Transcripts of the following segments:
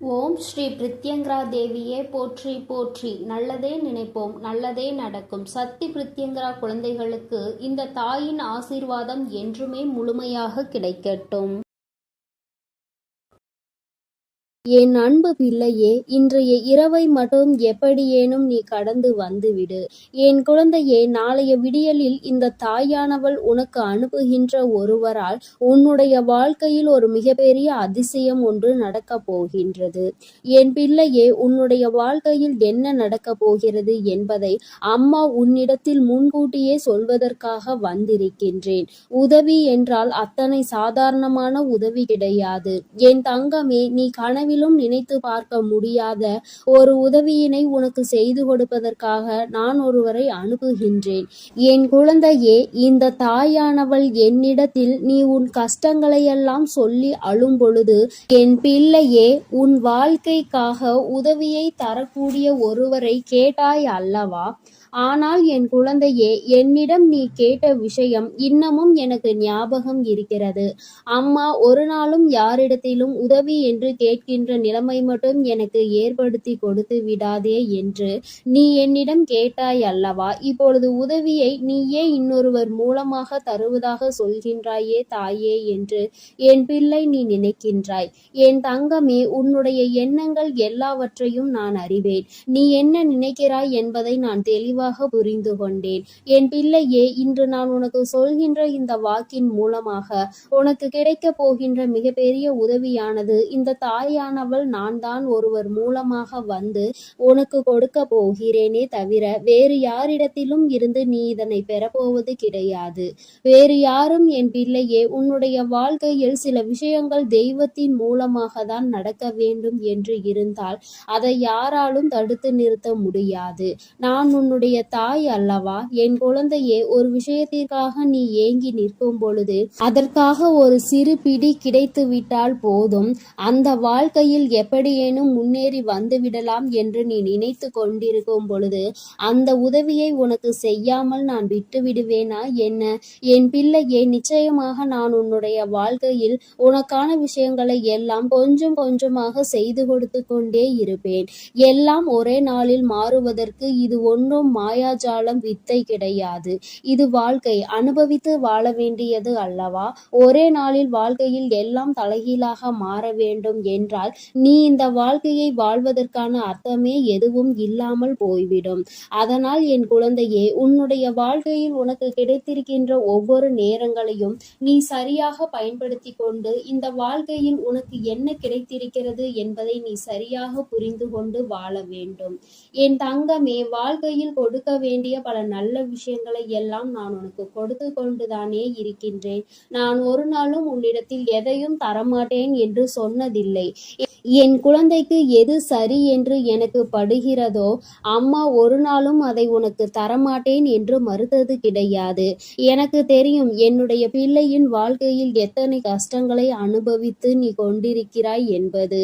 ஓம் ஸ்ரீ பிரித்யங்கரா தேவியே போற்றி போற்றி. நல்லதே நினைப்போம், நல்லதே நடக்கும். சக்தி பிரித்யங்கரா குழந்தைகளுக்கு இந்த தாயின் ஆசீர்வாதம் என்றுமே முழுமையாக கிடைக்கட்டும். என் அன்பு பிள்ளையே, இன்றைய இரவை மட்டும் எப்படியேனும் நீ கடந்து வந்துவிடு. என் குழந்தையே, நாளைய விடியலில் இந்த தாயானவள் உனக்கு அனுப்புகின்ற ஒருவரால் உன்னுடைய வாழ்க்கையில் ஒரு மிகப்பெரிய அதிசயம் ஒன்று நடக்கப் போகின்றது. என் பிள்ளையே, உன்னுடைய வாழ்க்கையில் என்ன நடக்கப் போகிறது என்பதை அம்மா உன்னிடத்தில் முன்கூட்டியே சொல்வதற்காக வந்திருக்கின்றேன். உதவி என்றால் அத்தனை சாதாரணமான உதவி கிடையாது. என் தங்கமே, நீ கனவில் நினைத்து பார்க்க முடியாத ஒரு உதவியினை உனக்கு செய்து கொடுப்பதற்காக நான் ஒருவரை அனுப்புகின்றேன். என் குழந்தையே, இந்த தாயானவள் என்னிடத்தில் நீ உன் கஷ்டங்களையெல்லாம் சொல்லி அழும் பொழுது, என் பிள்ளையே, உன் வாழ்க்கைக்காக உதவியை தரக்கூடிய ஒருவரை கேட்டாய் அல்லவா? ஆனால் என் குழந்தையே, என்னிடம் நீ கேட்ட விஷயம் இன்னமும் எனக்கு ஞாபகம் இருக்கிறது. அம்மா ஒரு நாளும் யாரிடத்திலும் உதவி என்று கேட்கின்ற நிலைமை மட்டும் எனக்கு ஏற்படுத்தி கொடுத்து விடாதே என்று நீ என்னிடம் கேட்டாய் அல்லவா? இப்பொழுது உதவியை நீயே இன்னொருவர் மூலமாக தருவதாக சொல்கின்றாயே தாயே என்று என் பிள்ளை நீ நினைக்கின்றாய். என் தங்கமே, உன்னுடைய எண்ணங்கள் எல்லாவற்றையும் நான் அறிவேன். நீ என்ன நினைக்கிறாய் என்பதை நான் தெளிவாக புரிந்து கொண்டேன். என் பிள்ளையே, இன்று நான் உனக்கு சொல்கின்ற இந்த வாக்கின் மூலமாக உனக்கு கிடைக்க போகின்ற மிகப்பெரிய உதவியானது இந்த தாயானவள் நான் தான் ஒருவர் மூலமாக வந்து உனக்கு கொடுக்க போகிறேனே தவிர வேறு யாரிடத்திலும் இருந்து நீ இதனை பெறப்போவது கிடையாது. வேறு யாரும் என் பிள்ளையே, உன்னுடைய வாழ்க்கையில் சில விஷயங்கள் தெய்வத்தின் மூலமாக தான் நடக்க வேண்டும் என்று இருந்தால் அதை யாராலும் தடுத்து நிறுத்த முடியாது. நான் உன்னுடைய தாய் அல்லவா? என் குழந்தையே, ஒரு விஷயத்திற்காக நீ ஏங்கி நிற்கும் பொழுது அதற்காக ஒரு சிறு பிடி கிடைத்து விட்டால் போதும், அந்த வாழ்க்கையில் எப்படியேனும் முன்னேறி வந்துவிடலாம் என்று நீ நினைத்து கொண்டிருக்கும் பொழுது அந்த உதவியை உனக்கு செய்யாமல் நான் விட்டு விடுவேனா என்ன? என் பிள்ளையே, நிச்சயமாக நான் உன்னுடைய வாழ்க்கையில் உனக்கான விஷயங்களை எல்லாம் கொஞ்சம் கொஞ்சமாக செய்து கொடுத்து கொண்டே இருப்பேன். எல்லாம் ஒரே நாளில் மாறுவதற்கு இது ஒன்றும் மாயாஜாலம் வித்தை கிடையாது. இது வாழ்க்கை, அனுபவித்து வாழ வேண்டியது அல்லவா? ஒரே நாளில் வாழ்க்கையில் எல்லாம் தலைகீழாக மாற வேண்டும் என்றால் நீ இந்த வாழ்க்கையை வாழ்வதற்கான அர்த்தமே எதுவும் இல்லாமல் போய்விடும். அதனால் என் குழந்தையே, உன்னுடைய வாழ்க்கையில் உனக்கு கிடைத்திருக்கின்ற ஒவ்வொரு நேரங்களையும் நீ சரியாக பயன்படுத்தி கொண்டு இந்த வாழ்க்கையில் உனக்கு என்ன கிடைத்திருக்கிறது என்பதை நீ சரியாக புரிந்து கொண்டு வாழ வேண்டும். என் தங்கமே, வாழ்க்கையில் கொடுக்க வேண்டிய பல நல்ல விஷயங்களை எல்லாம் நான் உனக்கு கொடுத்து கொண்டுதானே இருக்கின்றேன். நான் ஒரு நாளும் உன்னிடத்தில் எதையும் தரமாட்டேன் என்று சொன்னதில்லை. என் குழந்தைக்கு எது சரி என்று எனக்கு படுகிறதோ அம்மா ஒரு நாளும் அதை உனக்கு தரமாட்டேன் என்று மறுத்தது கிடையாது. எனக்கு தெரியும் என்னுடைய பிள்ளையின் வாழ்க்கையில் எத்தனை கஷ்டங்களை அனுபவித்து நீ கொண்டிருக்கிறாய் என்பது.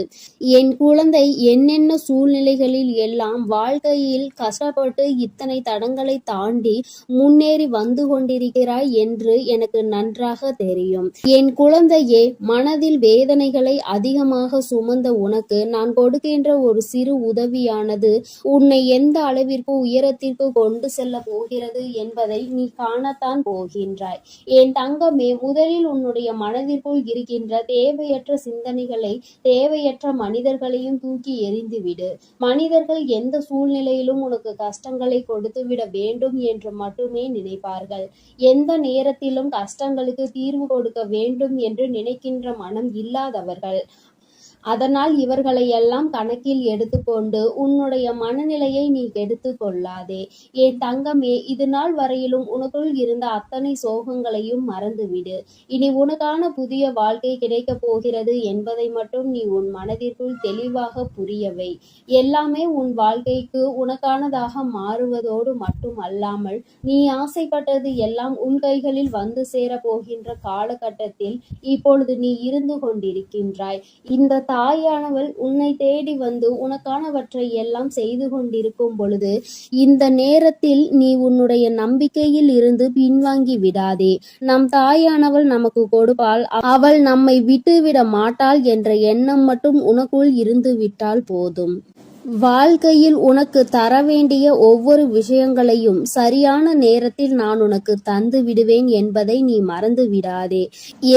என் குழந்தை என்னென்ன சூழ்நிலைகளில் எல்லாம் வாழ்க்கையில் கஷ்டப்பட்டு இத்தனை தடங்களை தாண்டி முன்னேறி வந்து கொண்டிருக்கிறாய் என்று எனக்கு நன்றாக தெரியும். என் குழந்தையே, மனதில் வேதனைகளை அதிகமாக சுமந்த உனக்கு நான் கொடுக்கின்ற ஒரு சிறு உதவியானது உன்னை எந்த அளவிற்கு உயரத்திற்கு கொண்டு செல்ல போகிறது என்பதை நீ காணத்தான் போகின்றாய். என் தங்கமே, முதலில் உன்னுடைய மனதிற்குள் இருக்கின்ற தேவையற்ற சிந்தனைகளை, தேவையற்ற மனிதர்களையும் தூக்கி எறிந்துவிடு. மனிதர்கள் எந்த சூழ்நிலையிலும் உனக்கு கஷ்டங்களை கொடுத்துவிட வேண்டும் என்று மட்டுமே நினைப்பார்கள். எந்த நேரத்திலும் கஷ்டங்களுக்கு தீர்வு கொடுக்க வேண்டும் என்று நினைக்கின்ற மனம் இல்லாதவர்கள். அதனால் இவர்களை எல்லாம் கணக்கில் எடுத்துக்கொண்டு உன்னுடைய மனநிலையை நீ கெடுத்து கொள்ளாதே. என் தங்கமே, இது நாள் வரையிலும் உனக்குள் இருந்த அத்தனை சோகங்களையும் மறந்துவிடு. இனி உனக்கான புதிய வாழ்க்கை கிடைக்கப் போகிறது என்பதை மட்டும் நீ உன் மனதிற்குள் தெளிவாக புரியவை. எல்லாமே உன் வாழ்க்கைக்கு உனக்கானதாக மாறுவதோடு மட்டும் அல்லாமல் நீ ஆசைப்பட்டது எல்லாம் உன் கைகளில் வந்து சேர போகின்ற காலகட்டத்தில் இப்பொழுது நீ இருந்து கொண்டிருக்கின்றாய். இந்த தாயானவள் உன்னை தேடி வந்து உனக்கானவற்றை எல்லாம் செய்து கொண்டிருக்கும் பொழுது இந்த நேரத்தில் நீ உன்னுடைய நம்பிக்கையில் இருந்து பின்வாங்கி விடாதே. நம் தாயானவள் நமக்கு கொடுப்பாள், அவள் நம்மை விட்டுவிட மாட்டாள் என்ற எண்ணம் மட்டும் உனக்குள் இருந்து விட்டால் போதும். வாழ்க்கையில் உனக்கு தர வேண்டிய ஒவ்வொரு விஷயங்களையும் சரியான நேரத்தில் நான் உனக்கு தந்து விடுவேன் என்பதை நீ மறந்து விடாதே.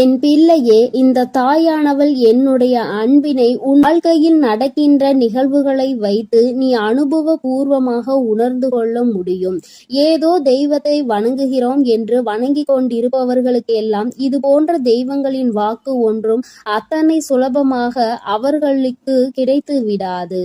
என் பிள்ளையே, இந்த தாயானவள் என்னுடைய அன்பினை உன் வாழ்க்கையில் நடக்கின்ற நிகழ்வுகளை வைத்து நீ அனுபவபூர்வமாக உணர்ந்து கொள்ள முடியும். ஏதோ தெய்வத்தை வணங்குகிறோம் என்று வணங்கி கொண்டிருப்பவர்களுக்கெல்லாம் இது போன்ற தெய்வங்களின் வாக்கு ஒன்றும் அத்தனை சுலபமாக அவர்களுக்கு கிடைத்து விடாது.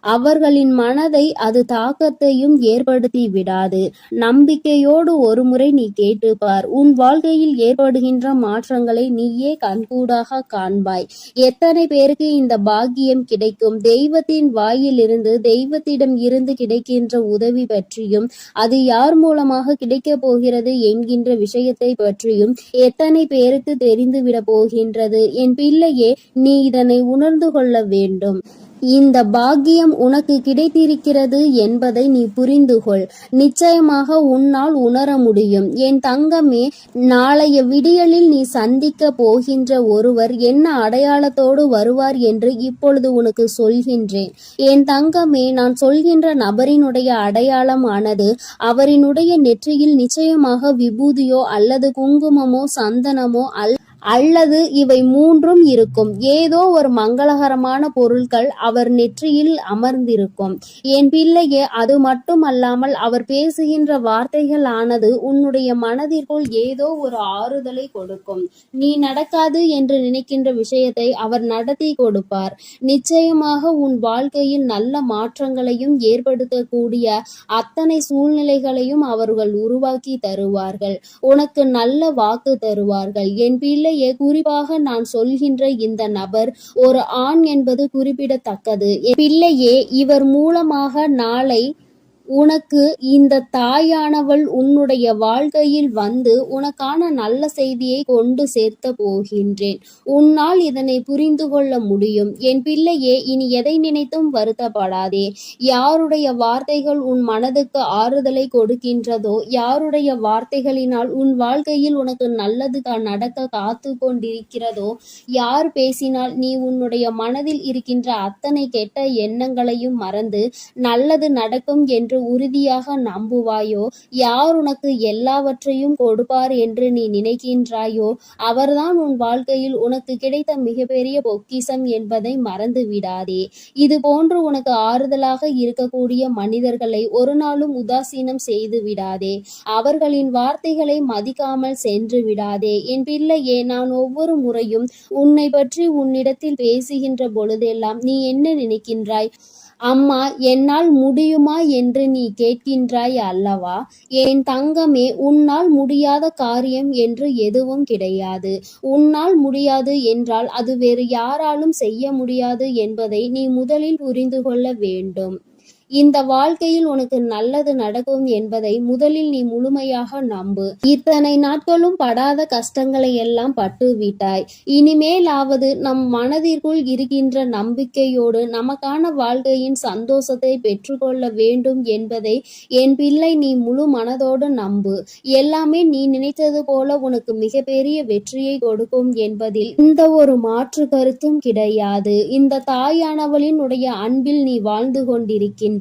அவர்களின் மனதை அது தாக்கத்தையும் ஏற்படுத்தி விடாது. நம்பிக்கையோடு ஒருமுறை நீ கேட்டுப்பார். உன் வாழ்க்கையில் ஏற்படுகின்ற மாற்றங்களை நீயே கண்கூடாக காண்பாய். எத்தனை பேருக்கு இந்த பாக்கியம் கிடைக்கும்? தெய்வத்தின் வாயிலிருந்து, தெய்வத்திடம் இருந்து கிடைக்கின்ற உதவி பற்றியும், அது யார் மூலமாக கிடைக்கப் போகிறது என்கின்ற விஷயத்தை பற்றியும் எத்தனை பேருக்கு தெரிந்துவிட போகின்றது? என் பிள்ளையே, நீ இதனை உணர்ந்து கொள்ள வேண்டும். இந்த பாக்கியம் உனக்கு கிடைத்திருக்கிறது என்பதை நீ புரிந்து கொள். நிச்சயமாக உன்னால் உணர முடியும். என் தங்கமே, நாளைய விடியலில் நீ சந்திக்க போகின்ற ஒருவர் என்ன அடையாளத்தோடு வருவார் என்று இப்பொழுது உனக்கு சொல்கின்றேன். என் தங்கமே, நான் சொல்கின்ற நபரினுடைய அடையாளமானது அவரினுடைய நெற்றியில் நிச்சயமாக விபூதியோ அல்லது குங்குமமோ சந்தனமோ அல்லது இவை மூன்றும் இருக்கும். ஏதோ ஒரு மங்களகரமான பொருட்கள் அவர் நெற்றியில் அமர்ந்திருக்கும். என் பிள்ளையே, அது மட்டுமல்லாமல் அவர் பேசுகின்ற வார்த்தைகள் ஆனது உன்னுடைய மனதிற்குள் ஏதோ ஒரு ஆறுதலை கொடுக்கும். நீ நடக்காது என்று நினைக்கின்ற விஷயத்தை அவர் நடத்தி கொடுப்பார். நிச்சயமாக உன் வாழ்க்கையில் நல்ல மாற்றங்களையும் ஏற்படுத்தக்கூடிய அத்தனை சூழ்நிலைகளையும் அவர்கள் உருவாக்கி தருவார்கள். உனக்கு நல்ல வாக்கு தருவார்கள். என் பிள்ளை, குறிப்பாக நான் சொல்கின்ற இந்த நபர் ஒரு ஆண் என்பது குறிப்பிடத்தக்கது. பிள்ளையே, இவர் மூலமாக நாளை உனக்கு இந்த தாயானவள் உன்னுடைய வாழ்க்கையில் வந்து உனக்கான நல்ல செய்தியை கொண்டு சேர்த்த போகின்றேன். உன்னால் இதனை புரிந்து கொள்ள முடியும். என் பிள்ளையே, இனி எதை நினைத்தும் வருத்தப்படாதே. யாருடைய வார்த்தைகள் உன் மனதுக்கு ஆறுதலை கொடுக்கின்றதோ, யாருடைய வார்த்தைகளினால் உன் வாழ்க்கையில் உனக்கு நல்லது நடக்க காத்து கொண்டிருக்கிறதோ, யார் பேசினால் நீ உன்னுடைய மனதில் இருக்கின்ற அத்தனை கெட்ட எண்ணங்களையும் மறந்து நல்லது நடக்கும் என்று உறுதியாக நம்புவாயோ, யார் உனக்கு எல்லாவற்றையும் கொடுப்பார் என்று நீ நினைக்கின்றாயோ, அவர்தான் உன் வாழ்க்கையில் உனக்கு கிடைத்த மிகப்பெரிய பொக்கிஷம் என்பதை மறந்து விடாதே. இது போன்று உனக்கு ஆறுதலாக இருக்கக்கூடிய மனிதர்களை ஒரு நாளும் உதாசீனம் செய்து விடாதே. அவர்களின் வார்த்தைகளை மதிக்காமல் சென்று விடாதே. என் பிள்ளையே, நான் ஒவ்வொரு முறையும் உன்னை பற்றி உன்னிடத்தில் பேசுகின்ற பொழுதெல்லாம் நீ என்ன நினைக்கின்றாய்? அம்மா, என்னால் முடியுமா என்று நீ கேட்கின்றாய் அல்லவா? என் தங்கமே, உன்னால் முடியாத காரியம் என்று எதுவும் கிடையாது. உன்னால் முடியாது என்றால் அது வேறு யாராலும் செய்ய முடியாது என்பதை நீ முதலில் புரிந்து கொள்ள வேண்டும். இந்த வாழ்க்கையில் உனக்கு நல்லது நடக்கும் என்பதை முதலில் நீ முழுமையாக நம்பு. இத்தனை நாட்களும் படாத கஷ்டங்களை எல்லாம் பட்டு விட்டாய். இனிமேலாவது நம் மனதிற்குள் இருக்கின்ற நம்பிக்கையோடு நமக்கான வாழ்க்கையின் சந்தோஷத்தை பெற்றுக்கொள்ள வேண்டும் என்பதை என் பிள்ளை நீ முழு மனதோடு நம்பு. எல்லாமே நீ நினைத்தது போல உனக்கு மிகப்பெரிய வெற்றியை கொடுக்கும் என்பதில் எந்த ஒரு மாற்று கருத்தும் கிடையாது. இந்த தாயானவளின் அன்பில் நீ வாழ்ந்து கொண்டிருக்கின்ற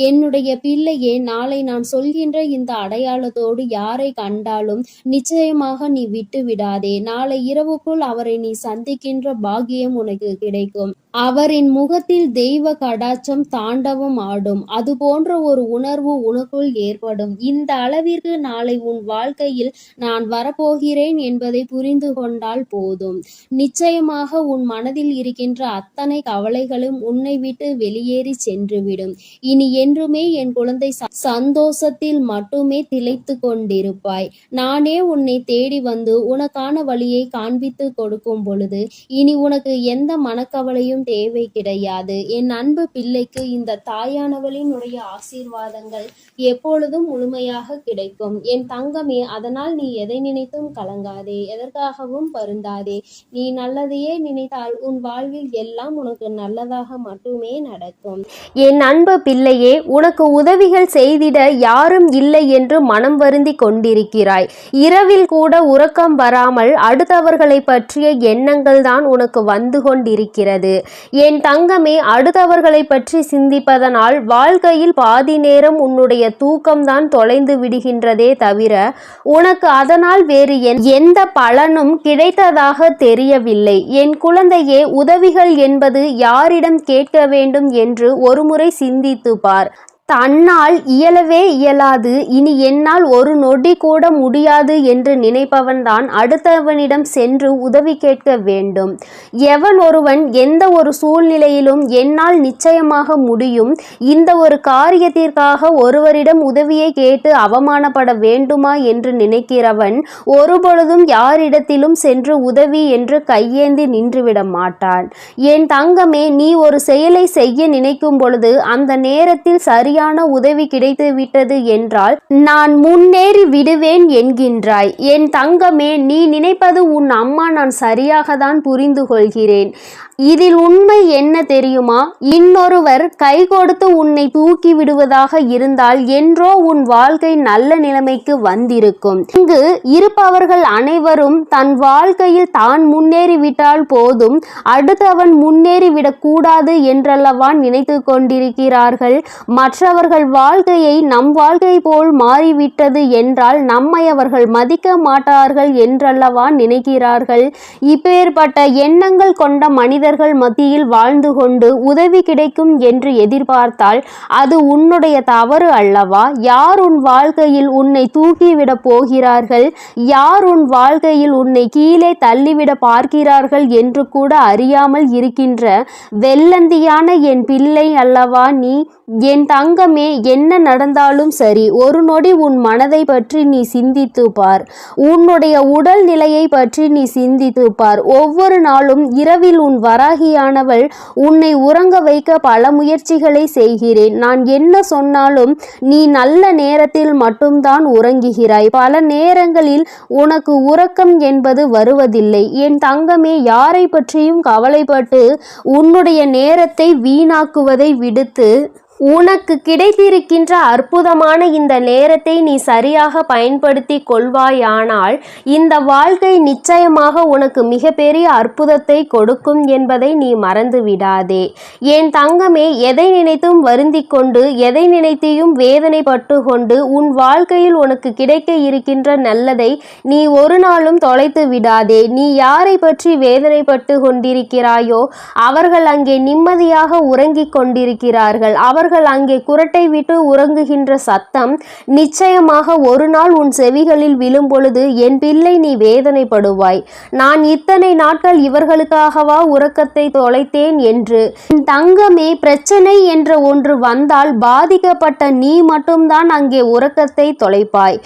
என்னுடைய பிள்ளையே, நாளை நான் சொல்கின்ற இந்த அடையாளத்தோடு யாரை கண்டாலும் நிச்சயமாக நீ விட்டு விடாதே. நாளை இரவுக்குள் அவரை நீ சந்திக்கின்ற பாக்கியம் உனக்கு கிடைக்கும். அவரின் முகத்தில் தெய்வ கடாட்சம் தாண்டவம் ஆடும். அது போன்ற ஒரு உணர்வு உனக்குள் ஏற்படும். இந்த அளவிற்கு நாளை உன் வாழ்க்கையில் நான் வரப்போகிறேன் என்பதை புரிந்து கொண்டால் போதும். நிச்சயமாக உன் மனதில் இருக்கின்ற அத்தனை கவலைகளும் உன்னை விட்டு வெளியேறி சென்றுவிடும். இனி என்றுமே என் குழந்தை சந்தோஷத்தில் மட்டுமே திளைத்து கொண்டிருப்பாய். நானே உன்னை தேடி வந்து உனக்கான வழியை காண்பித்து கொடுக்கும் பொழுது இனி உனக்கு எந்த மனக்கவலையும் தேவை கிடையாது. என் அன்பு பிள்ளைக்கு இந்த தாயானவளினுடைய ஆசீர்வாதங்கள் எப்பொழுதும் முழுமையாக கிடைக்கும். என் தங்கமே, அதனால் நீ எதை நினைத்தும் கலங்காதே, எதற்காகவும் வருந்தாதே. நீ நல்லதையே நினைத்தால் உன் வாழ்வில் எல்லாம் உனக்கு நல்லதாக மட்டுமே நடக்கும். என் அன்பு பிள்ளையே, உனக்கு உதவிகள் செய்திட யாரும் இல்லை என்று மனம் வருந்தி கொண்டிருக்கிறாய். இரவில் கூட உறக்கம் வராமல் அடுத்தவர்களை பற்றிய எண்ணங்கள் தான் உனக்கு வந்து கொண்டிருக்கிறது. என் தங்கமே, அடுத்தவர்களை பற்றி சிந்திப்பதனால் வாழ்க்கையில் பாதி நேரம் உன்னுடைய தூக்கம்தான் தொலைந்து விடுகின்றதே தவிர உனக்கு அதனால் வேறு எந்த பலனும் கிடைத்ததாக தெரியவில்லை. என் குழந்தையே, உதவிகள் என்பது யாரிடம் கேட்க வேண்டும் என்று ஒருமுறை சிந்தித்து பார். தன்னால் இயலவே இயலாது, இனி என்னால் ஒரு நொடி கூட முடியாது என்று நினைப்பவன்தான் அடுத்தவனிடம் சென்று உதவி கேட்க வேண்டும். எவன் ஒருவன் எந்த ஒரு சூழ்நிலையிலும் என்னால் நிச்சயமாக முடியும், இந்த ஒரு காரியத்திற்காக ஒருவரிடம் உதவியை கேட்டு அவமானப்பட வேண்டுமா என்று நினைக்கிறவன் ஒருபொழுதும் யாரிடத்திலும் சென்று உதவி என்று கையேந்தி நின்றுவிட மாட்டான். என் தங்கமே, நீ ஒரு செயலை செய்ய நினைக்கும் பொழுது அந்த நேரத்தில் சரியான உதவி கிடைத்து விட்டது என்றால் நான் முன்னேறி விடுவேன் என்கின்றாய். என் தங்கமே, நீ நினைப்பது உன் அம்மா நான் சரியாக தான் புரிந்து கொள்கிறேன். இதில் உண்மை என்ன தெரியுமா? இன்னொருவர் கை கொடுத்து உன்னை தூக்கி விடுவதாக இருந்தால் என்றோ உன் வாழ்க்கை நல்ல நிலைமைக்கு வந்திருக்கும். இங்கு இருப்பவர்கள் அனைவரும் தன் வாழ்க்கையில் தான் முன்னேறிவிட்டால் போதும், அடுத்தவன் முன்னேறிவிடக் கூடாது என்றல்லவா நினைத்து கொண்டிருக்கிறார்கள். மற்றவர்கள் வாழ்க்கையை நம் வாழ்க்கை போல் மாறிவிட்டது என்றால் நம்மை அவர்கள் மதிக்க மாட்டார்கள் என்றல்லவா நினைக்கிறார்கள். இப்பேற்பட்ட எண்ணங்கள் கொண்ட மனிதர்கள் மத்தியில் வாழ்ந்து கொண்டு உதவி கிடைக்கும் என்று எதிர்பார்த்தால் அது உன்னுடைய தவறு அல்லவா? யார் உன் வாழ்க்கையில் உன்னை தூக்கிவிட போகிறார்கள், யார் உன் வாழ்க்கையில் உன்னை கீழே தள்ளிவிட பார்க்கிறார்கள் என்று கூட அறியாமல் இருக்கின்ற வெள்ளந்தியான என் பிள்ளை அல்லவா நீ? என் தங்கமே, என்ன நடந்தாலும் சரி, ஒரு நொடி உன் மனதை பற்றி நீ சிந்தித்து பார். உன்னுடைய உடல் நிலையை பற்றி நீ சிந்தித்து பார். ஒவ்வொரு நாளும் இரவில் உன் வராகியானவள் உன்னை உறங்க வைக்க பல முயற்சிகளை செய்கிறேன். நான் என்ன சொன்னாலும் நீ நல்ல நேரத்தில் மட்டும்தான் உறங்குகிறாய். பல நேரங்களில் உனக்கு உறக்கம் என்பது வருவதில்லை. என் தங்கமே, யாரை பற்றியும் கவலைப்பட்டு உன்னுடைய நேரத்தை வீணாக்குவதை விடுத்து உனக்கு கிடைத்திருக்கின்ற அற்புதமான இந்த நேரத்தை நீ சரியாக பயன்படுத்தி கொள்வாயானால் இந்த வாழ்க்கை நிச்சயமாக உனக்கு மிகப்பெரிய அற்புதத்தை கொடுக்கும் என்பதை நீ மறந்து விடாதே. என் தங்கமே, எதை நினைத்தும் வருந்தி கொண்டு எதை நினைத்தையும் வேதனைப்பட்டு கொண்டு உன் வாழ்க்கையில் உனக்கு கிடைக்க இருக்கின்ற நல்லதை நீ ஒரு நாளும் தொலைத்து விடாதே. நீ யாரை பற்றி வேதனைப்பட்டு கொண்டிருக்கிறாயோ அவர்கள் அங்கே நிம்மதியாக உறங்கிக் கொண்டிருக்கிறார்கள். அவர்கள் அங்கே குரட்டை விட்டு உறங்குகின்ற சத்தம் நிச்சயமாக ஒரு நாள் உன் செவிகளில் விழும் பொழுது என் பிள்ளை நீ வேதனைப்படுவாய். நான் இத்தனை நாட்கள் இவர்களுக்காகவா உறக்கத்தை தொலைத்தேன் என்று. தங்கமே, பிரச்சனை என்ற ஒன்று வந்தால் பாதிக்கப்பட்ட நீ மட்டும்தான் அங்கே உறக்கத்தை தொலைப்பாய்.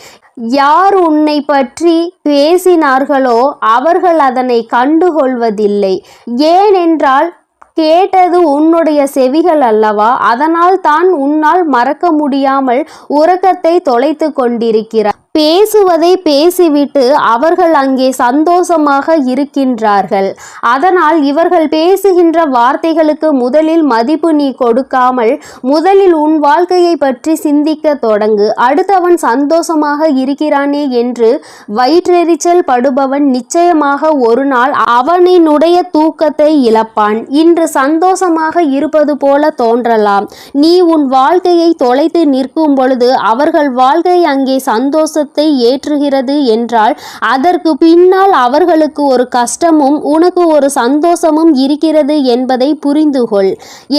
யார் உன்னை பற்றி பேசினார்களோ அவர்கள் அதனை கண்டுகொள்வதில்லை. ஏனென்றால் கேட்டது உன்னுடைய செவிகள் அல்லவா? அதனால் தான் உன்னால் மறக்க முடியாமல் உறக்கத்தை தொலைத்து கொண்டிருக்கிறார். பேசுவதை பேசிவிட்டு அவர்கள் அங்கே சந்தோஷமாக இருக்கின்றார்கள். அதனால் இவர்கள் பேசுகின்ற வார்த்தைகளுக்கு முதலில் மதிப்பு நீ கொடுக்காமல் முதலில் உன் வாழ்க்கையை பற்றி சிந்திக்க தொடங்கு. அடுத்தவன் சந்தோஷமாக இருக்கிறானே என்று வயிற்றெரிச்சல் படுபவன் நிச்சயமாக ஒரு நாள் அவனினுடைய தூக்கத்தை இழப்பான். இன்று சந்தோஷமாக இருப்பது போல தோன்றலாம். நீ உன் வாழ்க்கையை தொலைத்து நிற்கும் பொழுது அவர்கள் வாழ்க்கை அங்கே சந்தோஷ ஏற்றுகிறது என்றால் அதற்கு பின்னால் அவர்களுக்கு ஒரு கஷ்டமும் உனக்கு ஒரு சந்தோஷமும் இருக்கிறது என்பதை புரிந்து கொள்.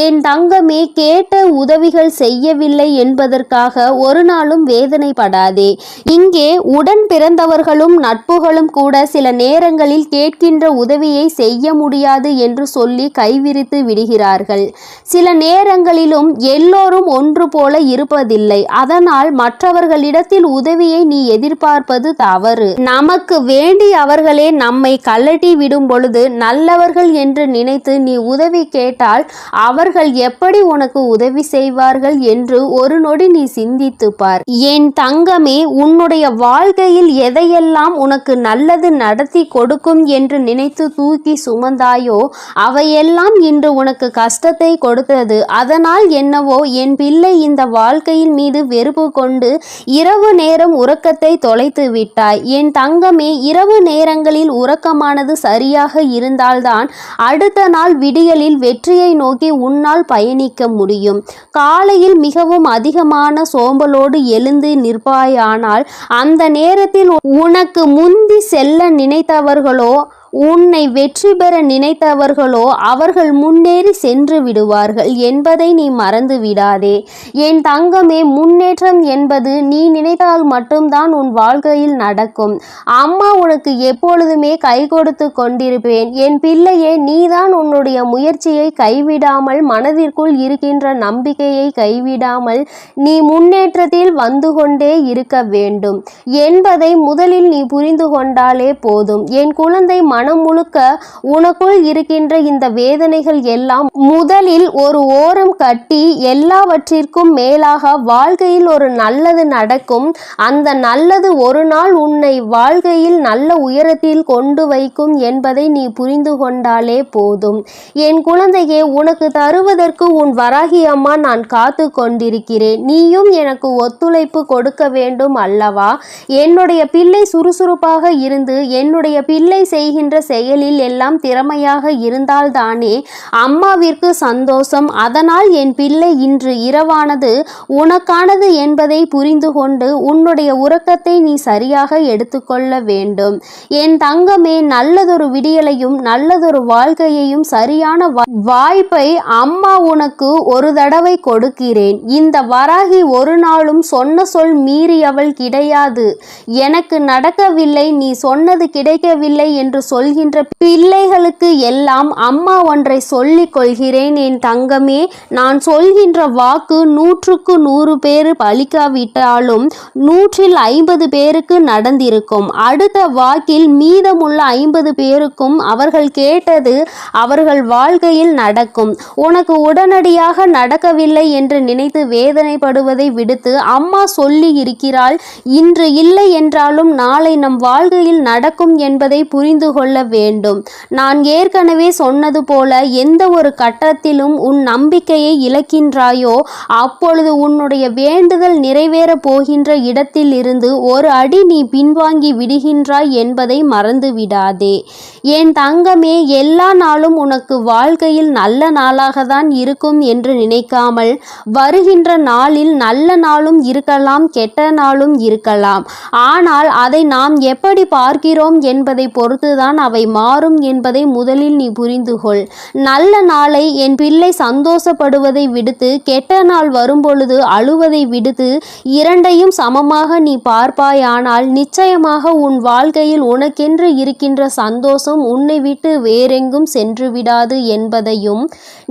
என் தங்கமே, கேட்ட உதவிகள் செய்யவில்லை என்பதற்காக ஒரு நாளும் வேதனைப்படாதே. இங்கே உடன் பிறந்தவர்களும் நட்புகளும் கூட சில நேரங்களில் கேட்கின்ற உதவியை செய்ய முடியாது என்று சொல்லி கைவிரித்து விடுகிறார்கள். சில நேரங்களிலும் எல்லோரும் ஒன்று போல இருப்பதில்லை. அதனால் மற்றவர்களிடத்தில் உதவியை நீ எதிர்பார்ப்பது தவறு. நமக்கு வேண்டி அவர்களே நம்மை கழட்டி விடும் பொழுது நல்லவர்கள் என்று நினைத்து நீ உதவி கேட்டால் அவர்கள் எப்படி உனக்கு உதவி செய்வார்கள் என்று ஒரு நொடி நீ சிந்தித்து பார். என் தங்கமே, உன்னுடைய வாழ்க்கையில் எதையெல்லாம் உனக்கு நல்லது நடத்தி கொடுக்கும் என்று நினைத்து தூக்கி சுமந்தாயோ அவையெல்லாம் இன்று உனக்கு கஷ்டத்தை கொடுத்தது. அதனால் என்னவோ என் பிள்ளை இந்த வாழ்க்கையின் மீது வெறுப்பு கொண்டு இரவு நேரம் உறக்கத்தை தொலைத்து விட்டாய். என் தங்கமே, இரவு நேரங்களில் உறக்கமானது சரியாக இருந்தால்தான் அடுத்த நாள் விடியலில் வெற்றியை நோக்கி உன்னால் பயணிக்க முடியும். காலையில் மிகவும் அதிகமான சோம்பலோடு எழுந்து நிற்பாயானால் அந்த நேரத்தில் உனக்கு முந்தி செல்ல நினைத்தவர்களோ உன்னை வெற்றி பெற நினைத்தவர்களோ அவர்கள் முன்னேறி சென்று விடுவார்கள் என்பதை நீ மறந்து விடாதே. என் தங்கமே, முன்னேற்றம் என்பது நீ நினைத்தால் மட்டும்தான் உன் வாழ்க்கையில் நடக்கும். அம்மா உனக்கு எப்பொழுதுமே கை கொடுத்து கொண்டிருப்பேன். என் பிள்ளையே, நீதான் உன்னுடைய முயற்சியை கைவிடாமல், மனதிற்குள் இருக்கின்ற நம்பிக்கையை கைவிடாமல் நீ முன்னேற்றத்தில் வந்து கொண்டே இருக்க வேண்டும் என்பதை முதலில் நீ புரிந்து கொண்டாலே போதும். என் குழந்தை, மனம் முழுக்க உனக்குள் இருக்கின்ற இந்த வேதனைகள் எல்லாம் முதலில் ஒரு ஓரம் கட்டி எல்லாவற்றிற்கும் மேலாக வாழ்க்கையில் ஒரு நல்லது நடக்கும். அந்த நல்லது ஒரு நாள் உன்னை வாழ்க்கையில் நல்ல உயரத்தில் கொண்டு வைக்கும் என்பதை நீ புரிந்து கொண்டாலே போதும். என் குழந்தையே, உனக்கு தருவதற்கு உன் வராகி அம்மா நான் காத்து கொண்டிருக்கிறேன். நீயும் எனக்கு ஒத்துழைப்பு கொடுக்க வேண்டும் அல்லவா? என்னுடைய பிள்ளை சுறுசுறுப்பாக இருந்து என்னுடைய பிள்ளை செய்கின்ற செயலில் எல்லாம் திறமையாக இருந்தால்தானே அம்மாவிற்கு சந்தோஷம். அதனால் என் பிள்ளை இன்று இரவானது உனக்கானது என்பதை புரிந்து கொண்டு உன்னுடைய உறக்கத்தை நீ சரியாக எடுத்துக்கொள்ள வேண்டும். என் தங்கமே, நல்லதொரு விடியலையும் நல்லதொரு வாழ்க்கையையும் சரியான வாய்ப்பை அம்மா உனக்கு ஒரு தடவை கொடுக்கிறேன். இந்த வராகி ஒரு நாளும் சொன்ன சொல் மீறியவள் கிடையாது. எனக்கு நடக்கவில்லை, நீ சொன்னது கிடைக்கவில்லை என்று சொல்கின்ற பிள்ளைகளுக்கு எல்லாம் அம்மா ஒன்றை சொல்லிக் கொள்கிறேன். என் தங்கமே, நான் சொல்கின்ற வாக்கு 100க்கு 100 பேர் பலிக்காவிட்டாலும் 150 பேருக்கு நடந்திருக்கும். அடுத்த வாக்கில் மீதமுள்ள 50 பேருக்கும் அவர்கள் கேட்டது அவர்கள் வாழ்க்கையில் நடக்கும். உனக்கு உடனடியாக நடக்கவில்லை என்று நினைத்து வேதனைப்படுவதை விடுத்து அம்மா சொல்லி இருக்கிறாள். இன்று இல்லை என்றாலும் நாளை நம் வாழ்க்கையில் நடக்கும் என்பதை புரிந்து கொள்ள வேண்டும். நான் ஏற்கனவே சொன்னது போல எந்த ஒரு கட்டத்திலும் உன் நம்பிக்கையை இழக்கின்றாயோ அப்பொழுது உன்னுடைய வேண்டுதல் நிறைவேற போகின்ற இடத்தில் இருந்து ஒரு அடி நீ பின்வாங்கி விடுகின்றாய் என்பதை மறந்து விடாதே. என் தங்கமே, எல்லா நாளும் உனக்கு வாழ்க்கையில் நல்ல நாளாக தான் இருக்கும் என்று நினைக்காமல் வருகின்ற நாளில் நல்ல நாளும் இருக்கலாம், கெட்ட நாளும் இருக்கலாம். ஆனால் அதை நாம் எப்படி பார்க்கிறோம் என்பதை பொறுத்துதான் அவை மாறும் என்பதை முதலில் நீ புரிந்து கொள். நல்ல நாளை என் பிள்ளை சந்தோஷப்படுவதை விடுத்து கெட்ட நாள் வரும்பொழுது அழுவதை விடுத்து இரண்டையும் சமமாக நீ பார்ப்பாயானால் நிச்சயமாக உன் வாழ்க்கையில் உனக்கென்று இருக்கின்ற சந்தோஷம் உன்னை விட்டு வேறெங்கும் சென்று விடாது என்பதையும்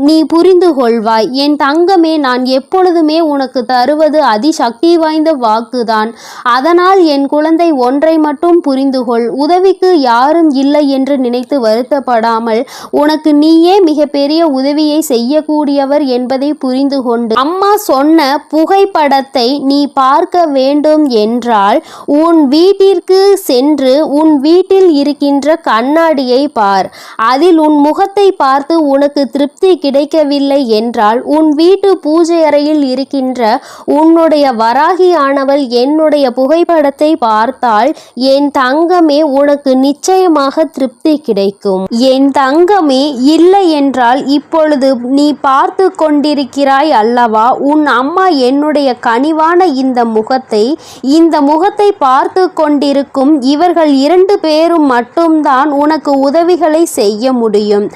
நீ புரிந்து கொள்வாய். என் தங்கமே, நான் எப்பொழுதுமே உனக்கு தருவது அதிசக்தி வாய்ந்த வாக்குதான். அதனால் என் குழந்தை, ஒன்றை மட்டும் புரிந்து கொள். உதவிக்கு யாரும் இல்லை என்று நினைத்து வருத்தப்படாமல் உனக்கு நீயே மிகப்பெரிய உதவியை செய்யக்கூடியவர் என்பதை புரிந்து கொண்டு அம்மா சொன்ன புகைப்படத்தை நீ பார்க்க வேண்டும் என்றால் உன் வீட்டிற்கு சென்று உன் வீட்டில் இருக்கின்ற கண்ணாடியை பார். அதில் உன் முகத்தை பார்த்து உனக்கு திருப்தி கிடைக்கவில்லை என்றால் உன் வீட்டு பூஜை அறையில் இருக்கின்ற உன்னுடைய வராகி ஆனவள் என்னுடைய புகைப்படத்தை பார்த்தால் என் தங்கமே, உனக்கு நிச்சயமாக திருப்தி கிடைக்கும். என் தங்கமே, இல்லை என்றால் இப்பொழுது நீ பார்த்து கொண்டிருக்கிறாய் அல்லவா? உன் அம்மா என்னுடைய கனிவான இந்த முகத்தை பார்த்து கொண்டிருக்கும் இவர்கள் 2 பேரும் மட்டும்தான் உனக்கு உதவிகளை செய்ய முடியும்.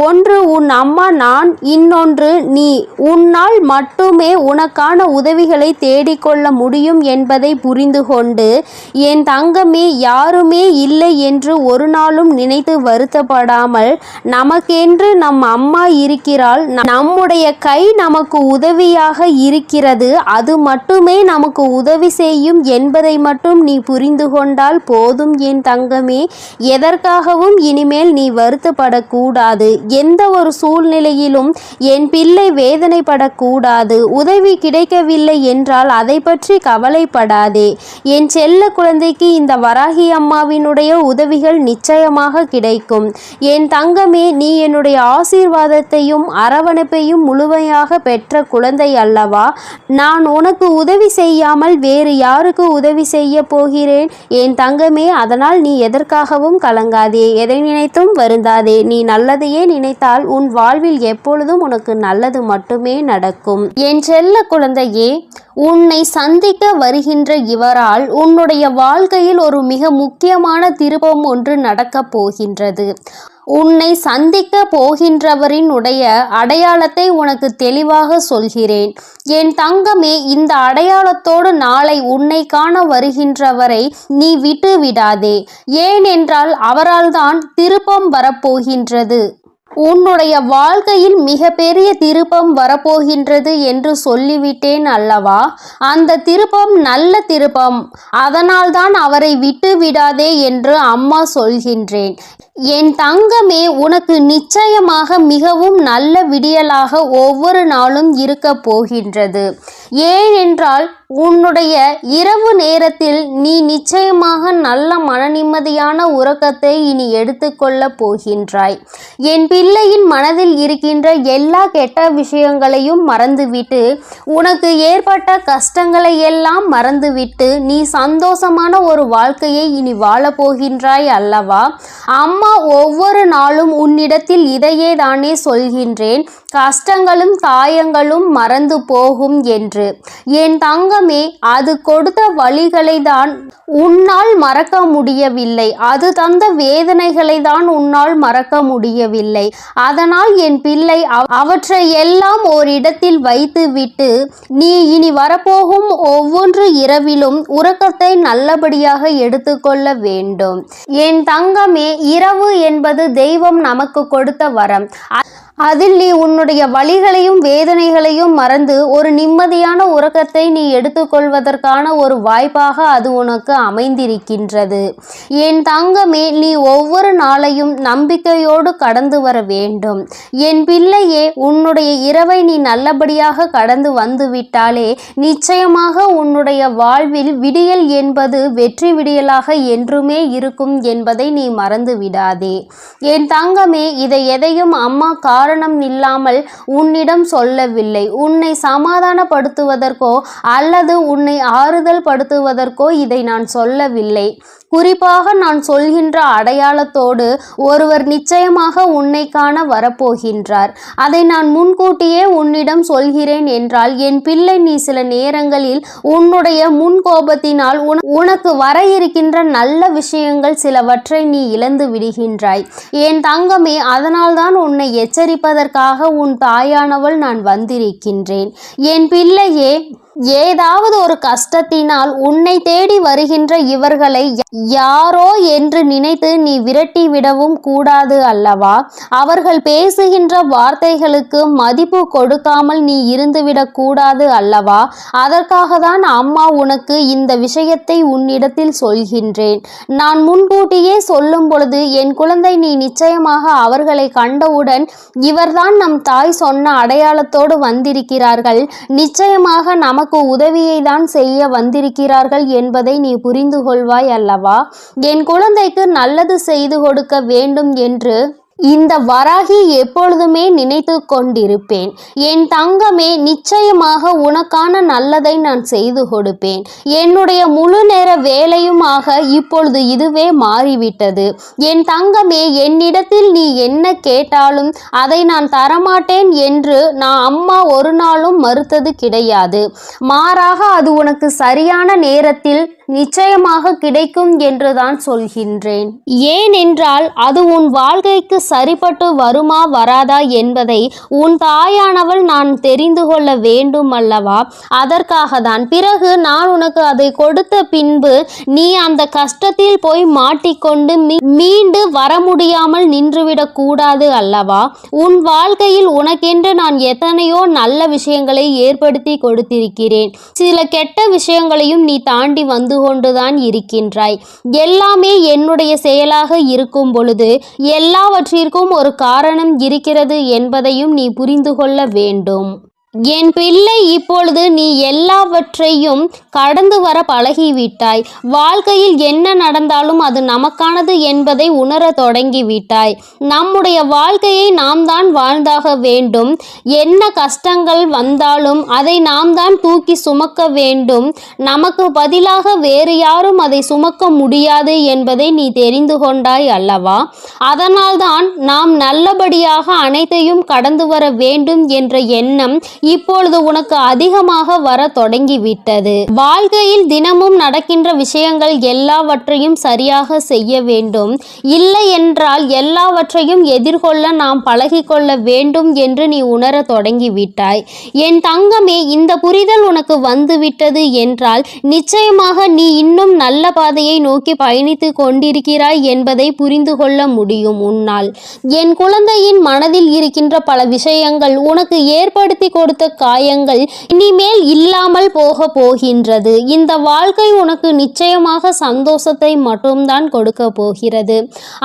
ஒன்று உன் அம்மா நான், இன்னொன்று நீ. உன்னால் மட்டுமே உனக்கான உதவிகளை தேடிக்கொள்ள முடியும் என்பதை புரிந்து கொண்டு என் தங்கமே, யாருமே இல்லை என்று ஒரு நாளும் நாளும் நினைத்து வருத்தப்படாமல், நமக்கென்று நம் அம்மா இருக்கிறாள், நம்முடைய கை நமக்கு உதவியாக இருக்கிறது, அது மட்டுமே நமக்கு உதவி செய்யும் என்பதை மட்டும் நீ புரிந்து கொண்டால் போதும் என் தங்கமே. எதற்காகவும் இனிமேல் நீ வருத்தப்படக்கூடாது. எந்த ஒரு சூழ்நிலையிலும் என் பிள்ளை வேதனைப்படக்கூடாது. உதவி கிடைக்கவில்லை என்றால் அதை பற்றி கவலைப்படாதே. என் செல்ல குழந்தைக்கு இந்த வராகி அம்மாவினுடைய உதவிகள் நிச்சயமாக கிடைக்கும். என் தங்கமே, நீ என்னுடைய ஆசீர்வாதத்தையும் அரவணைப்பையும் முழுமையாக பெற்ற குழந்தை அல்லவா? நான் உனக்கு உதவி செய்யாமல் வேறு யாருக்கு உதவி செய்ய போகிறேன் என் தங்கமே? அதனால் நீ எதற்காகவும் கலங்காதே, எதை நினைத்தும் வருந்தாதே. நீ நல்லதையே நினைத்தால் உன் வாழ்வில் எப்பொழுதும் உனக்கு நல்லது மட்டுமே நடக்கும். என் செல்ல குழந்தையே, உன்னை சந்திக்க வருகின்ற இவரால் உன்னுடைய வாழ்க்கையில் ஒரு மிக முக்கியமான திருப்பம் ஒன்று நடக்கப் போகின்றது. உன்னை சந்திக்க போகின்றவரினுடைய அடையாளத்தை உனக்கு தெளிவாக சொல்கிறேன் என் தங்கமே. இந்த அடையாளத்தோடு நாளை உன்னை காண வருகின்றவரை நீ விட்டு விடாதே. ஏனென்றால் அவரால் தான் திருப்பம் வரப்போகின்றது. உன்னுடைய வாழ்க்கையில் மிக பெரிய திருப்பம் வரப்போகின்றது என்று சொல்லிவிட்டேன் அல்லவா? அந்த திருப்பம் நல்ல திருப்பம். அதனால்தான் அவரை விட்டு விடாதே என்று அம்மா சொல்கின்றேன். என் தங்கமே, உனக்கு நிச்சயமாக மிகவும் நல்ல விடியலாக ஒவ்வொரு நாளும் இருக்க போகின்றது. ஏனென்றால் உன்னுடைய இரவு நேரத்தில் நீ நிச்சயமாக நல்ல மனநிம்மதியான உறக்கத்தை இனி எடுத்துக்கொள்ள போகின்றாய். என் பிள்ளையின் மனதில் இருக்கின்ற எல்லா கெட்ட விஷயங்களையும் மறந்துவிட்டு, உனக்கு ஏற்பட்ட கஷ்டங்களை எல்லாம் மறந்துவிட்டு நீ சந்தோஷமான ஒரு வாழ்க்கையை இனி வாழப்போகின்றாய் அல்லவா? அம்மா ஒவ்வொரு நாளும் உன்னிடத்தில் இதையே தானே சொல்கின்றேன், கஷ்டங்களும் காயங்களும் மறந்து போகும் என்று. என் தங்கமே, அது கொடுத்த வழிகளை தான் உன்னால் மறக்க முடியவில்லை. அது தந்த வேதனைகளை தான் உன்னால் மறக்க முடியவில்லை. அதனால் என் பிள்ளை அவற்றை எல்லாம் ஓரிடத்தில் வைத்துவிட்டு நீ இனி வரப்போகும் ஒவ்வொரு இரவிலும் உறக்கத்தை நல்லபடியாக எடுத்துக்கொள்ள வேண்டும். என் தங்கமே, இரவு என்பது தெய்வம் நமக்கு கொடுத்த வரம். அதில் நீ உன்னுடைய வலிகளையும் வேதனைகளையும் மறந்து ஒரு நிம்மதியான உறக்கத்தை நீ எடுத்துக்கொள்வதற்கான ஒரு வாய்ப்பாக அது உனக்கு அமைந்திருக்கின்றது. என் தங்கமே, நீ ஒவ்வொரு நாளையும் நம்பிக்கையோடு கடந்து வர வேண்டும். என் பிள்ளையே, உன்னுடைய இரவை நீ நல்லபடியாக கடந்து வந்து விட்டாலே நிச்சயமாக உன்னுடைய வாழ்வில் விடியல் என்பது வெற்றி விடியலாக என்றுமே இருக்கும் என்பதை நீ மறந்து விடாதே. என் தங்கமே, இதை எதையும் அம்மா காரணம் இல்லாமல் உன்னிடம் சொல்லவில்லை. உன்னை சமாதானப்படுத்துவதற்கோ அல்லது உன்னை ஆறுதல் படுத்துவதற்கோ இதை நான் சொல்லவில்லை. குறிப்பாக நான் சொல்கின்ற அடையாளத்தோடு ஒருவர் நிச்சயமாக உன்னை காண வரப்போகின்றார். அதை நான் முன்கூட்டியே உன்னிடம் சொல்கிறேன் என்றால் என் பிள்ளை, நீ சில நேரங்களில் உன்னுடைய முன்கோபத்தினால் உனக்கு வர இருக்கின்ற நல்ல விஷயங்கள் சிலவற்றை நீ இழந்து விடுகின்றாய். என் தங்கமே, அதனால்தான் உன்னை எச்சரிப்பதற்காக உன் தாயானவள் நான் வந்திருக்கின்றேன். என் பிள்ளையே, ஏதாவது ஒரு கஷ்டத்தினால் உன்னை தேடி வருகின்ற இவர்களை யாரோ என்று நினைத்து நீ விரட்டி விடவும் கூடாது அல்லவா? அவர்கள் பேசுகின்ற வார்த்தைகளுக்கு மதிப்பு கொடுக்காமல் நீ இருந்துவிடக் கூடாது அல்லவா? அதற்காக தான் அம்மா உனக்கு இந்த விஷயத்தை உன்னிடத்தில் சொல்கின்றேன். நான் முன்கூட்டியே சொல்லும் பொழுது என் குழந்தை, நீ நிச்சயமாக அவர்களை கண்டவுடன் இவர்தான் நம் தாய் சொன்ன அடையாளத்தோடு வந்திருக்கிறார்கள், நிச்சயமாக நமக்கு உதவியை தான் செய்ய வந்திருக்கிறார்கள் என்பதை நீ புரிந்து கொள்வாய் அல்லவா? என் குழந்தைக்கு நல்லது செய்து கொடுக்க வேண்டும் என்று இந்த வராகி எப்பொழுதுமே நினைத்து கொண்டிருப்பேன். என் தங்கமே, நிச்சயமாக உனக்கான நல்லதை நான் செய்து கொடுப்பேன். என்னுடைய முழு நேர வேலையுமாக இப்பொழுது இதுவே மாறிவிட்டது. என் தங்கமே, என்னிடத்தில் நீ என்ன கேட்டாலும் அதை நான் தரமாட்டேன் என்று நான் அம்மா ஒரு நாளும் மறுத்தது கிடையாது. மாறாக அது உனக்கு சரியான நேரத்தில் நிச்சயமாக கிடைக்கும் என்றுதான் சொல்கின்றேன். ஏனென்றால் அது உன் வாழ்க்கைக்கு சரிப்பட்டு வருமா வராதா என்பதை உன் தாயானவள் நான் தெரிந்து கொள்ள வேண்டும் அல்லவா? அதற்காக தான். பிறகு நான் உனக்கு அதை கொடுத்த பின்பு நீ அந்த கஷ்டத்தில் போய் மாட்டிக்கொண்டு மீண்டு வர முடியாமல் நின்றுவிடக் கூடாது அல்லவா? உன் வாழ்க்கையில் உனக்கென்று நான் எத்தனையோ நல்ல விஷயங்களை ஏற்படுத்தி கொடுத்திருக்கிறேன். சில கெட்ட விஷயங்களையும் நீ தாண்டி வந்து கொண்டுதான் இருக்கின்றாய். எல்லாமே என்னுடைய செயலாக இருக்கும் பொழுது எல்லாவற்றிற்கும் ஒரு காரணம் இருக்கிறது என்பதையும் நீ புரிந்து கொள்ள வேண்டும். என் பிள்ளை, இப்பொழுது நீ எல்லாவற்றையும் கடந்து வர பழகிவிட்டாய். வாழ்க்கையில் என்ன நடந்தாலும் அது நமக்கானது என்பதை உணர தொடங்கிவிட்டாய். நம்முடைய வாழ்க்கையை நாம் தான் வாழ்ந்தாக வேண்டும். என்ன கஷ்டங்கள் வந்தாலும் அதை நாம் தான் தூக்கி சுமக்க வேண்டும். நமக்கு பதிலாக வேறு யாரும் அதை சுமக்க முடியாது என்பதை நீ தெரிந்து கொண்டாய் அல்லவா? அதனால்தான் நாம் நல்லபடியாக அனைத்தையும் கடந்து வர வேண்டும் என்ற எண்ணம் இப்பொழுது உனக்கு அதிகமாக வர தொடங்கிவிட்டது. வாழ்க்கையில் தினமும் நடக்கின்ற விஷயங்கள் எல்லாவற்றையும் சரியாக செய்ய வேண்டும். இல்லை என்றால் எல்லாவற்றையும் எதிர்கொள்ள நாம் பழகிக்கொள்ள வேண்டும் என்று நீ உணர தொடங்கிவிட்டாய். என் தங்கமே, இந்த புரிதல் உனக்கு வந்துவிட்டது என்றால் நிச்சயமாக நீ இன்னும் நல்ல பாதையை நோக்கி பயணித்து கொண்டிருக்கிறாய் என்பதை புரிந்து கொள்ள முடியும் உன்னால். என் குழந்தையின் மனதில் இருக்கின்ற பல விஷயங்கள் உனக்கு ஏற்படுத்தி கொடுத்த காயங்கள் இனிமேல் இல்லாமல் போக போகின்றது. இந்த வாழ்க்கை உனக்கு நிச்சயமாக சந்தோஷத்தை மட்டும்தான் கொடுக்க போகிறது.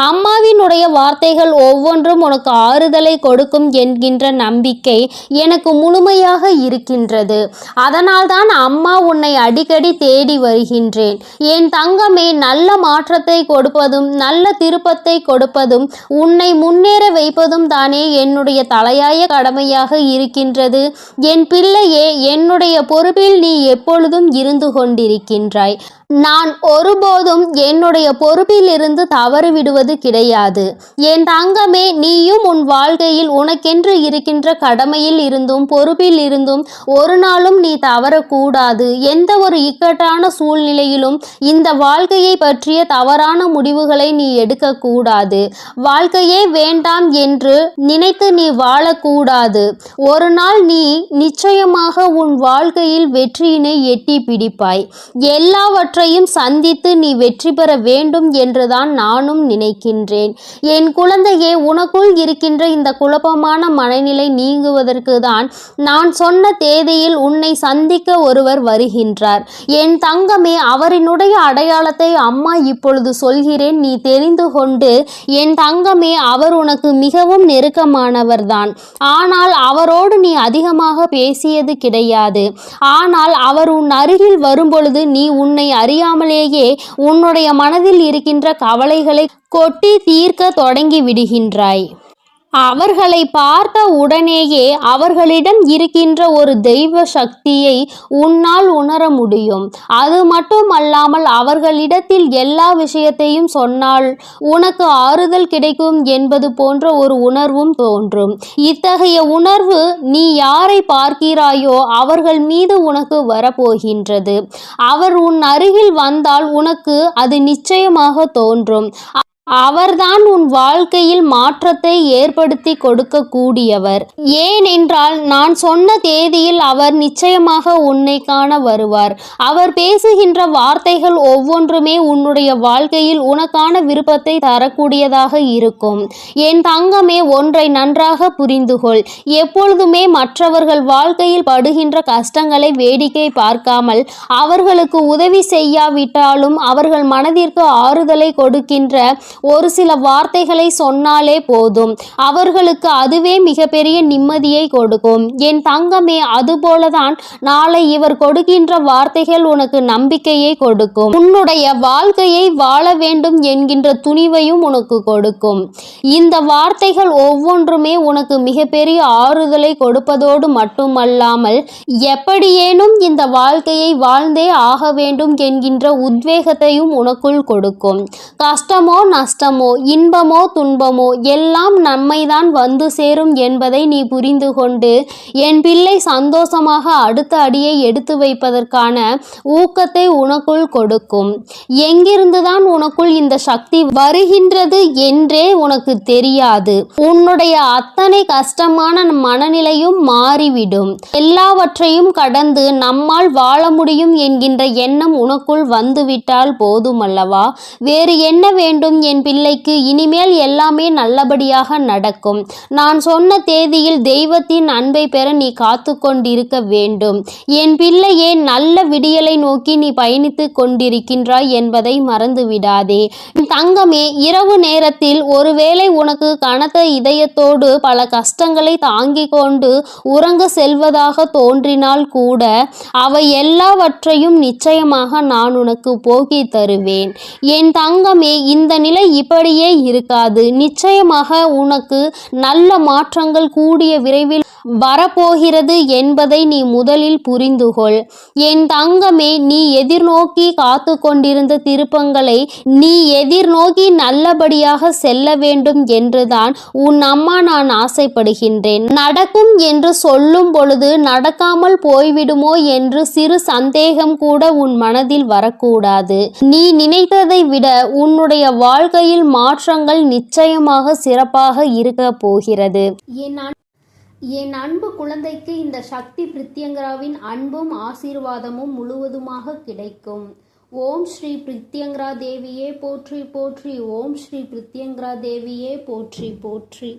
அம்மாவினுடைய வார்த்தைகள் ஒவ்வொன்றும் உனக்கு ஆறுதலை கொடுக்கும் என்கின்ற நம்பிக்கை எனக்கு முழுமையாக இருக்கின்றது. அதனால்தான் அம்மா உன்னை அடிக்கடி தேடி வருகின்றேன். என் தங்கமே, நல்ல மாற்றத்தை கொடுப்பதும் நல்ல திருப்பத்தை கொடுப்பதும் உன்னை முன்னேற வைப்பதும் தானே என்னுடைய தலையாய கடமையாக இருக்கின்றது. என் பிள்ளையே, என்னுடைய பொறுப்பில் நீ எப்பொழுதும் இருந்து கொண்டிருக்கின்றாய். நான் ஒருபோதும் என்னுடைய பொறுப்பிலிருந்து தவறு விடுவது கிடையாது. என் தங்கமே, நீயும் உன் வாழ்க்கையில் உனக்கென்று இருக்கின்ற கடமையில் இருந்தும் பொறுப்பில் இருந்தும் ஒரு நாளும் நீ தவறக்கூடாது. எந்த ஒரு இக்கட்டான சூழ்நிலையிலும் இந்த வாழ்க்கையை பற்றிய தவறான முடிவுகளை நீ எடுக்கக்கூடாது. வாழ்க்கையே வேண்டாம் என்று நினைத்து நீ வாழக்கூடாது. ஒரு நாள் நீ நிச்சயமாக உன் வாழ்க்கையில் வெற்றியினை எட்டி பிடிப்பாய். எல்லாவற்றையும் சந்தித்து நீ வெற்றி பெற வேண்டும் என்றுதான் நானும் நினைக்கின்றேன். என் குழந்தையே, உனக்குள் இருக்கின்ற இந்த குழப்பமான மனநிலை நீங்குவதற்கு தான் நான் சொன்ன தேதியில் உன்னை சந்திக்க ஒருவர் வருகின்றார். என் தங்கமே, அவரினுடைய அடையாளத்தை அம்மா இப்பொழுது சொல்கிறேன், நீ தெரிந்து கொண்டு. என் தங்கமே, அவர் உனக்கு மிகவும் நெருக்கமானவர்தான். ஆனால் அவரோடு நீ அதிகமாக பேசியது கிடையாது. ஆனால் அவர் உன் அருகில் வரும்பொழுது நீ உன்னை அறியாமலேயே உன்னுடைய மனதில் இருக்கின்ற கவலைகளை கொட்டி தீர்க்க தொடங்கி விடுகின்றாய். அவர்களை பார்த்த உடனேயே அவர்களிடம் இருக்கின்ற ஒரு தெய்வ சக்தியை உன்னால் உணர முடியும். அது மட்டுமல்லாமல் அவர்களிடத்தில் எல்லா விஷயத்தையும் சொன்னால் உனக்கு ஆறுதல் கிடைக்கும் என்பது போன்ற ஒரு உணர்வும் தோன்றும். இத்தகைய உணர்வு நீ யாரை பார்க்கிறாயோ அவர்கள் மீது உனக்கு வரப்போகின்றது. அவர் உன் அருகில் வந்தால் உனக்கு அது நிச்சயமாக தோன்றும். அவர்தான் உன் வாழ்க்கையில் மாற்றத்தை ஏற்படுத்தி கொடுக்க கூடியவர். ஏனென்றால் நான் சொன்ன தேதியில் அவர் நிச்சயமாக உன்னை காண வருவார். அவர் பேசுகின்ற வார்த்தைகள் ஒவ்வொன்றுமே உன்னுடைய வாழ்க்கையில் உனக்கான விருப்பத்தை தரக்கூடியதாக இருக்கும். என் தங்கமே, ஒன்றை நன்றாக புரிந்துகொள். எப்பொழுதுமே மற்றவர்கள் வாழ்க்கையில் படுகின்ற கஷ்டங்களை வேடிக்கை பார்க்காமல் அவர்களுக்கு உதவி செய்யாவிட்டாலும் அவர்கள் மனதிற்கு ஆறுதலை கொடுக்கின்ற ஒரு சில வார்த்தைகளை சொன்னாலே போதும். அவர்களுக்கு அதுவே மிகப்பெரிய நிம்மதியை கொடுக்கும். என் தங்கமே, அதுபோலதான் நாளை இவர் கொடுக்கின்ற வார்த்தைகள் உனக்கு நம்பிக்கையை கொடுக்கும். உன்னுடைய வாழ்க்கையை வாழ வேண்டும் என்கின்ற துணிவையும் உனக்கு கொடுக்கும். இந்த வார்த்தைகள் ஒவ்வொன்றுமே உனக்கு மிகப்பெரிய ஆறுதலை கொடுப்பதோடு மட்டுமல்லாமல் எப்படியேனும் இந்த வாழ்க்கையை வாழ்ந்தே ஆக வேண்டும் என்கின்ற உத்வேகத்தையும் உனக்குள் கொடுக்கும். கஷ்டமோ நஷ்டமோ இன்பமோ துன்பமோ எல்லாம் நம்மைதான் வந்து சேரும் என்பதை நீ புரிந்து கொண்டு என் பிள்ளை சந்தோஷமாக அடுத்த அடியை எடுத்து வைப்பதற்கான ஊக்கத்தை உனக்குள் கொடுக்கும். எங்கிருந்துதான் உனக்குள் இந்த சக்தி வருகின்றது என்றே உனக்கு தெரியாது. உன்னுடைய அத்தனை கஷ்டமான மனநிலையும் மாறிவிடும். எல்லாவற்றையும் கடந்து நம்மால் வாழ முடியும் என்கின்ற எண்ணம் உனக்குள் வந்துவிட்டால் போதுமல்லவா? வேறு என்ன வேண்டும் என் பிள்ளைக்கு? இனிமேல் எல்லாமே நல்லபடியாக நடக்கும். நான் சொன்ன தேதியில் தெய்வத்தின் அன்பை பெற நீ காத்து கொண்டிருக்க வேண்டும். என் பிள்ளையே, நல்ல விடியலை நோக்கி நீ பயணித்து கொண்டிருக்கின்றாய் என்பதை மறந்து விடாதே. தங்கமே, இரவு நேரத்தில் ஒருவேளை உனக்கு கனத்த இதயத்தோடு பல கஷ்டங்களை தாங்கிக் கொண்டு உறங்க செல்வதாக தோன்றினால் கூட அவை எல்லாவற்றையும் நிச்சயமாக நான் உனக்கு போக்கி தருவேன். என் தங்கமே, இந்த நிலை இப்படியே இருக்காது. நிச்சயமாக உனக்கு நல்ல மாற்றங்கள் கூடிய விரைவில் வரப்போகிறது என்பதை நீ முதலில் புரிந்துகொள். என் தங்கமே, நீ எதிர்நோக்கி காத்து கொண்டிருந்த திருப்பங்களை நீ எதிர்நோக்கி நல்லபடியாக செல்ல வேண்டும் என்றுதான் உன் அம்மா நான் ஆசைப்படுகின்றேன். நடக்கும் என்று சொல்லும் பொழுது நடக்காமல் போய்விடுமோ என்று சிறு சந்தேகம் கூட உன் மனதில் வரக்கூடாது. நீ நினைத்ததை விட உன்னுடைய வாழ்க்கையில் மாற்றங்கள் நிச்சயமாக சிறப்பாக இருக்க போகிறது. என் அன்பு குழந்தைக்கு இந்த சக்தி பிரித்யங்கராவின் அன்பும் ஆசீர்வாதமும் முழுவதுமாக கிடைக்கும். ஓம் ஸ்ரீ பிரித்யங்கரா தேவியே போற்றி போற்றி. ஓம் ஸ்ரீ பிரித்யங்கரா தேவியே போற்றி போற்றி.